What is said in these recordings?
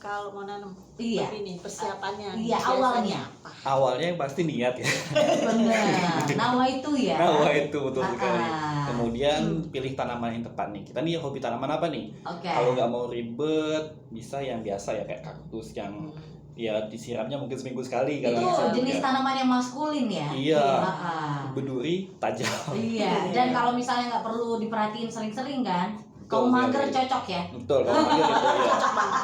kalau mau nanam? Iya. Tapi nih persiapannya. Iya, biasanya awalnya. apa? Awalnya yang pasti niat ya. Benar. Nawa itu ya. Nah, itu betul sekali. Ah. Kemudian pilih tanaman yang tepat nih. Kita nih hobi tanaman apa nih? Oke. Kalau nggak mau ribet, bisa yang biasa ya kayak kaktus yang ya disiramnya mungkin seminggu sekali. Itu Kalau jenis ya. tanaman yang maskulin ya. Iya. Berduri. Berduri tajam. Iya. Dan kalau misalnya nggak perlu diperhatiin sering-sering kan, kaum Betul, mager iya. cocok ya. Betul, kalau mager itu ya.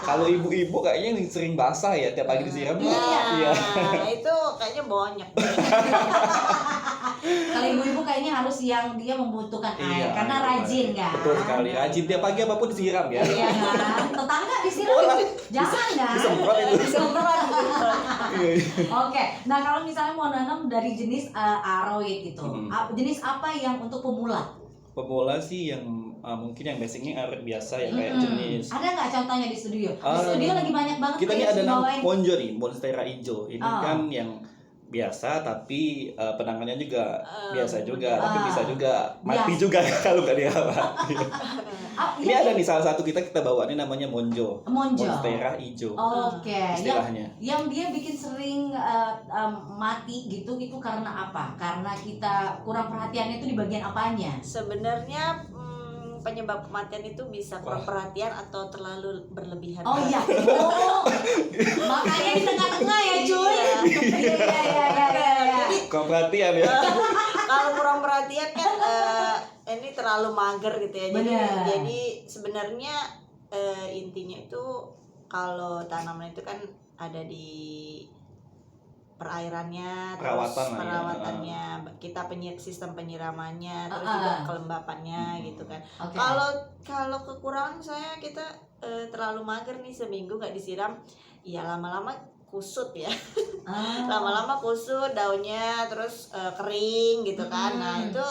Kalau ibu-ibu kayaknya yang sering basah ya, tiap pagi disiram. Iya. Itu kayaknya banyak. Kalau ibu-ibu kayaknya harus yang dia membutuhkan air Iya, karena rajin kan. Betul sekali. Rajin tiap pagi apapun disiram ya. Iya kan. Tetangga disiram. Jangan kan. Disemprot itu. Disemprot. Iya. Oke. Nah, kalau misalnya mau nanam dari jenis aroid itu, jenis apa yang untuk pemula? Pemula sih yang mungkin yang basicnya aroid biasa ya kayak jenis. Ada nggak contohnya di studio? Di studio lagi banyak banget. Kita tuh ini ya, ada nama dibawain. Monjo nih, Monstera hijau. Ini kan yang biasa tapi penanganannya juga biasa juga, tapi bisa juga mati juga kalau nggak dirawat. Ini ada nih salah satu kita bawa ini namanya Monjo. Monstera hijau. Oke. Istilahnya. Yang dia bikin sering mati gitu itu karena apa? Karena kita kurang perhatiannya itu di bagian apanya? Sebenarnya penyebab kematian itu bisa kurang perhatian atau terlalu berlebihan. Oh iya. Oh. Makanya di tengah-tengah ya, cuy. Iya. Kurang perhatian ya. Kalau kurang perhatian kan ini terlalu mager gitu ya. Jadi sebenarnya intinya itu kalau tanaman itu kan ada di perairannya, terus perawatannya, kita sistem penyiramannya, terus juga kelembapannya gitu kan. Kalau kekurangan saya kita terlalu mager nih, seminggu nggak disiram, ya lama-lama kusut ya. Lama-lama kusut daunnya, terus kering gitu kan. Nah itu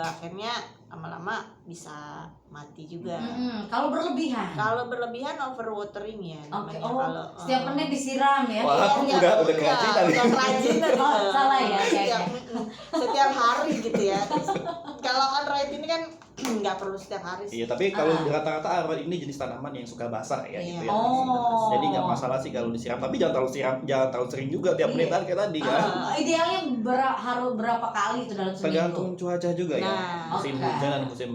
akhirnya lama-lama bisa mati juga. Kalau berlebihan? Kalau berlebihan overwatering ya namanya. Kalau setiap menit disiram ya? Wah, udah kerajinan. Udah kerajinan. Salah ya? Setiap hari gitu ya. Kalau aroid ini kan nggak perlu setiap hari sih. Iya, tapi kalau rata-rata aroid ini jenis tanaman yang suka basah ya gitu ya. Jadi nggak masalah sih kalau disiram, tapi jangan terlalu sering juga tiap menitan kayak tadi kan. Idealnya harus berapa kali itu dalam seminggu? Tergantung cuaca juga ya. Musim hujan dan musim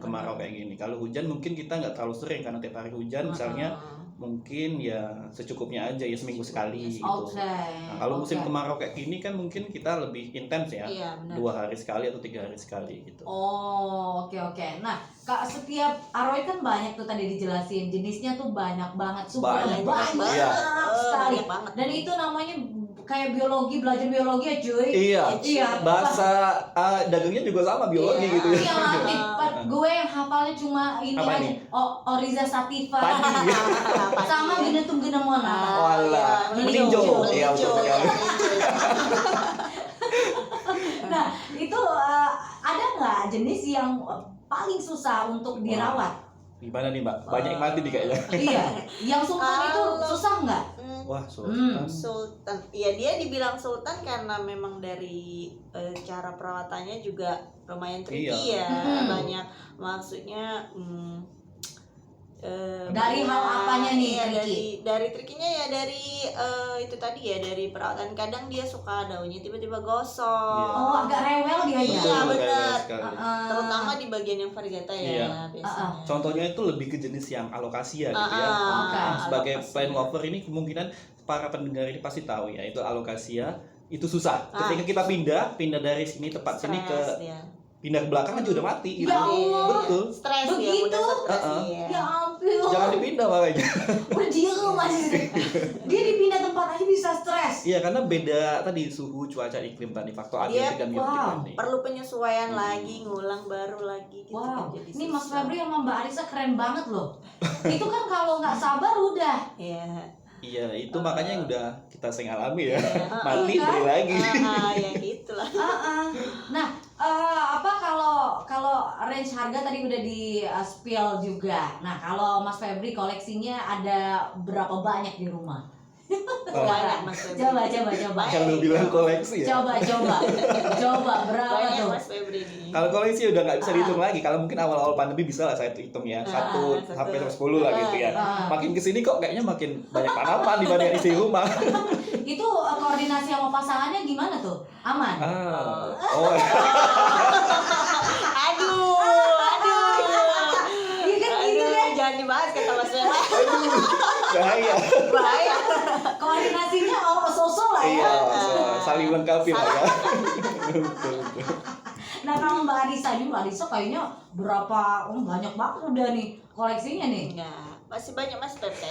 kemarau kayak gini. Kalau hujan mungkin kita nggak terlalu sering karena tiap hari hujan, misalnya mungkin ya secukupnya aja ya seminggu sekali gitu. Nah, kalau musim kemarau kayak gini kan mungkin kita lebih intens ya, 2 hari sekali atau 3 hari sekali gitu. Oke. Nah, setiap aroid kan banyak tuh tadi dijelasin, jenisnya tuh banyak banget, banyak sekali. Dan itu namanya kayak belajar biologi ya cuy. Iya. Bahasa dagangnya juga sama biologi gitu ya. Iya, gue yang hafalnya cuma ini apa aja. nih? Oriza sativa. Padi. Sama Ginetum ginemona. Walah, meninjau. Iya, betul sekali. Nah, itu ada nggak jenis yang paling susah untuk dirawat? Gimana nih Mbak? Banyak yang mati nih kayaknya. Iya, yang sultan itu susah nggak? Wah, sultan. Sultan, ya dia dibilang sultan karena memang dari cara perawatannya juga lumayan tricky ya. Banyak maksudnya dari hal apanya nih tricky? Dari trikinya ya dari itu tadi ya, dari perawatan. Kadang dia suka daunnya tiba-tiba gosong. Agak rewel dia ya. Iya benar. Terutama di bagian yang variegata ya biasanya. Contohnya itu lebih ke jenis yang alokasia gitu ya. Sebagai plant lover ini kemungkinan para pendengar ini pasti tahu ya, itu alokasia itu susah. Ketika kita pindah dari sini tempat sini ke pindah ke belakang aja udah mati gitu. Ya Allah. Betul. Stres ya, begitu. Ya ampun. Jangan dipindah makanya. Udah masih. Dia dipindah tempat aja bisa stres. Iya, karena beda tadi suhu, cuaca, iklim tadi, faktor abiotik dan biotik tadi. Perlu penyesuaian lagi, ngulang baru lagi gitu. Wow. Jadi ini Mas Febri sama Mbak Arisa keren banget loh. Itu kan kalau nggak sabar udah. Iya, itu makanya yang udah kita sering alami ya. Mati beli lagi. Ya gitulah. Nah, kalau range harga tadi udah di spill juga. Nah, kalau Mas Febri koleksinya ada berapa banyak di rumah? Banyak Mas Febri. Coba. Kalau bilang koleksi ya. Coba berapa Banyak tuh? Mas Febri ini. Kalau koleksi udah nggak bisa dihitung lagi. Kalau mungkin awal-awal pandemi bisa lah saya hitung ya, 1 sampai 10 lah gitu ya. Makin kesini kok kayaknya makin banyak tanaman dibanding isi rumah. Itu koordinasi sama pasangannya gimana tuh? Aman? Oh. Aduh. Iya kan gitu kan? Jangan dibahas kata Mas Febri. Bahaya. Koordinasinya sosok lah ya. Iya, saling melengkapi lah ya. Betul. Nah kalau Mbak Arisa kayaknya berapa? Banyak banget udah nih koleksinya nih. Enggak, masih banyak Mas Febri.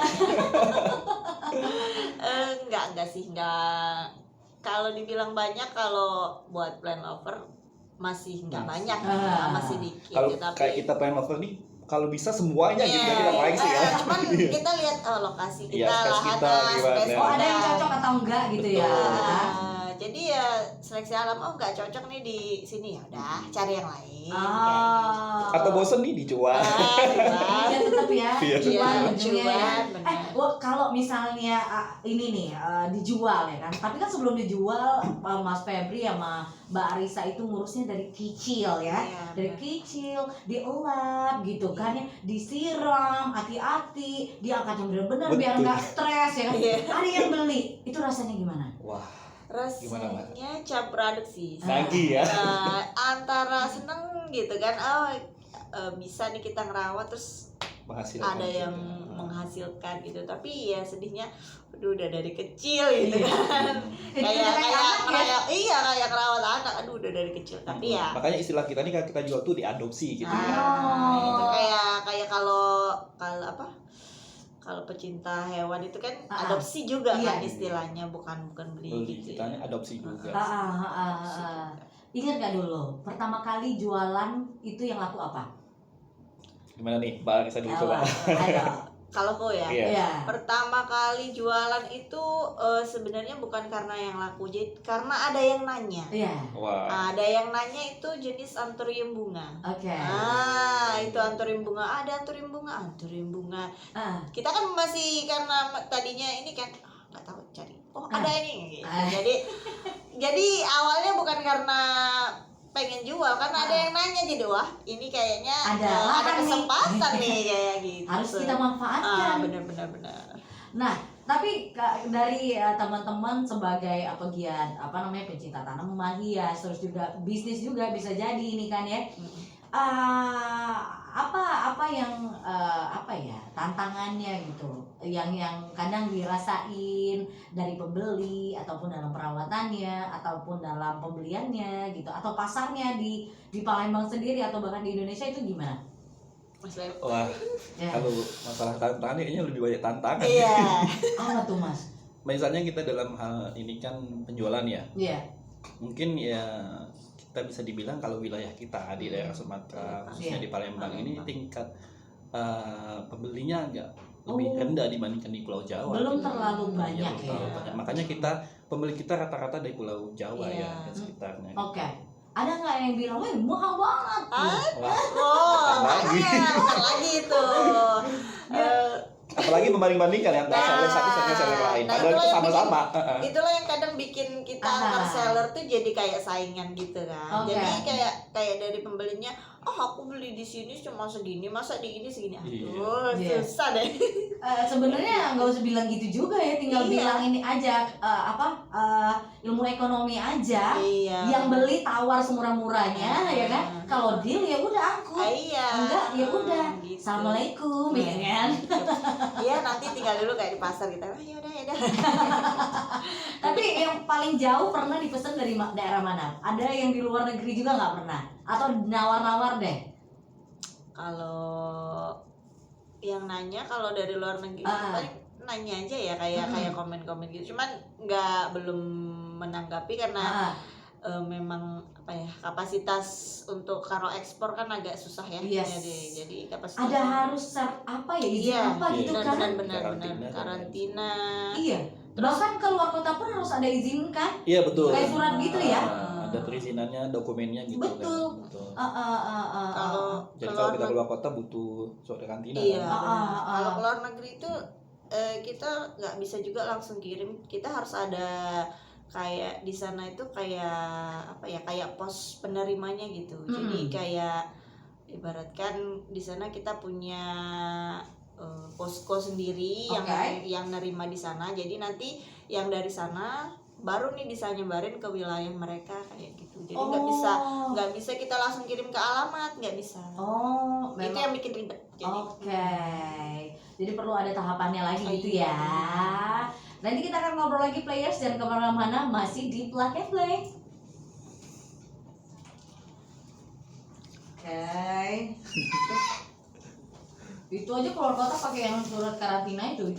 Enggak sih, enggak. Kalau dibilang banyak, kalau buat plant lover masih enggak banyak, masih dikit. Kalau Tapi kayak kita pengen lover nih, kalau bisa semuanya gitu ya kita koleksi ya. Cuman kita lihat lokasi kita, space kita, lahannya, gimana. space Oh ada kita. yang cocok atau enggak gitu ya? Jadi ya seleksi alam, nggak cocok nih di sini, ya udah cari yang lain. Atau bosen nih dijual. Iya tetap ya. Iya. Cuan Iya, ujungnya ya. benar. Kalau misalnya ini nih dijual ya kan. Tapi kan sebelum dijual Mas Febri sama Mbak Arisa itu ngurusnya dari kecil ya. Iya, Dari kecil dielap gitu kan ya, disiram hati-hati, diangkat yang benar-benar biar Betul. nggak stres ya kan. Iya. Ada yang beli, itu rasanya gimana? Wah, gimana, Mbak? Rasanya campur aduk sih. lagi ya. Antara seneng gitu kan, bisa nih kita ngerawat, terus Menghasilkan ada yang juga. menghasilkan gitu. Tapi ya sedihnya, aduh udah dari kecil gitu Iya. kan. Itu kayak anak ya? kayak ngerawat anak, aduh udah dari kecil. Tapi ya Makanya istilah kita nih, kita jual tuh diadopsi gitu. itu kayak kalau apa? Kalau pecinta hewan itu kan adopsi juga Iya. kan istilahnya, bukan beli gitu. Kita adopsi juga. Ingat gak dulu pertama kali jualan itu yang laku apa? Gimana nih, Mbak Arisa dulu coba. Ayo. Kalau kau ya, Iya. pertama kali jualan itu sebenarnya bukan karena yang laku, jadi karena ada yang nanya. Iya. Wah. Ada yang nanya itu jenis anthurium bunga. Oke. Itu anthurium bunga, ada anthurium bunga. Kita kan masih, karena tadinya ini kan nggak tahu cari. Ada ini. Gitu. Jadi awalnya bukan karena pengen jual, karena ada yang nanya, jadi wah ini kayaknya ada kesempatan nih kayak gitu. Harus kita manfaatkan. Benar. Nah, tapi dari teman-teman sebagai pegiat pencinta tanaman hias, terus juga bisnis juga bisa jadi ini kan ya. Apa yang tantangannya gitu, yang kadang dirasain dari pembeli ataupun dalam perawatannya ataupun dalam pembeliannya gitu, atau pasarnya di Palembang sendiri atau bahkan di Indonesia itu gimana? Mas Leo. Wah, Ya. kalau masalah tantangan kayaknya lebih banyak tantangan. Iya. Apa tuh Mas? Misalnya kita dalam hal ini kan penjualan ya. Iya. Mungkin ya kita bisa dibilang kalau wilayah kita di daerah Sumatera, khususnya di Palembang ini tingkat pembelinya agak lebih rendah dibandingkan di Pulau Jawa. Belum gitu. terlalu Iya, banyak belum ya. terlalu banyak. Makanya pembeli kita rata-rata dari Pulau Jawa ya dan sekitarnya. Oke. Ada nggak yang bilang, wah mahal banget? Bukan lagi itu. Apalagi membanding-bandingkan ya antara seller satu sama seller lain. Padahal itu sama-sama. Itulah yang kadang bikin kita antar seller tuh jadi kayak saingan gitu kan. Okay. Jadi kayak dari pembelinya, aku beli di sini cuma segini, masa di ini segini. Aduh, susah deh. Sebenarnya nggak usah bilang gitu juga ya, tinggal bilang ini aja ilmu ekonomi aja. Yang beli tawar semurah-murahnya ya kan. Kalau deal ya udah angkut. Enggak ya udah. Gitu. Assalamualaikum ya kan. Iya, nanti tinggal dulu kayak di pasar kita. Ya udah. Tapi yang paling jauh pernah dipesan dari daerah mana? Ada yang di luar negeri juga nggak pernah? Atau nawar-nawar deh? Kalau yang nanya, kalau dari luar negeri paling nanya aja ya, kayak komen-komen gitu. Cuman belum menanggapi karena memang kapasitas untuk karo ekspor kan agak susah ya. Yes. Jadi kapasitas ada harus izin apa gitu kan? Benar karantina. Iya. Bahkan keluar kota pun harus ada izin kan? Iya betul. Kayak surat gitu ya. Ada perizinannya, dokumennya gitu. Betul. Kan. Betul. Kalau jadi kalau kita keluar kota butuh surat karantina. Iya. Kan? Kalau keluar negeri itu kita nggak bisa juga langsung kirim, kita harus ada kayak di sana itu kayak apa ya, kayak pos penerimanya gitu. Jadi kayak ibaratkan di sana kita punya posko sendiri yang nerima di sana. Jadi nanti yang dari sana baru nih bisa nyebarin ke wilayah mereka kayak gitu. Jadi nggak bisa kita langsung kirim ke alamat, nggak bisa. Itu yang bikin ribet. Jadi perlu ada tahapannya lagi gitu ya. Nanti kita akan ngobrol lagi players, dan kemana-mana, masih di Plug and Play. Itu aja keluar kota pakai yang surat karantina itu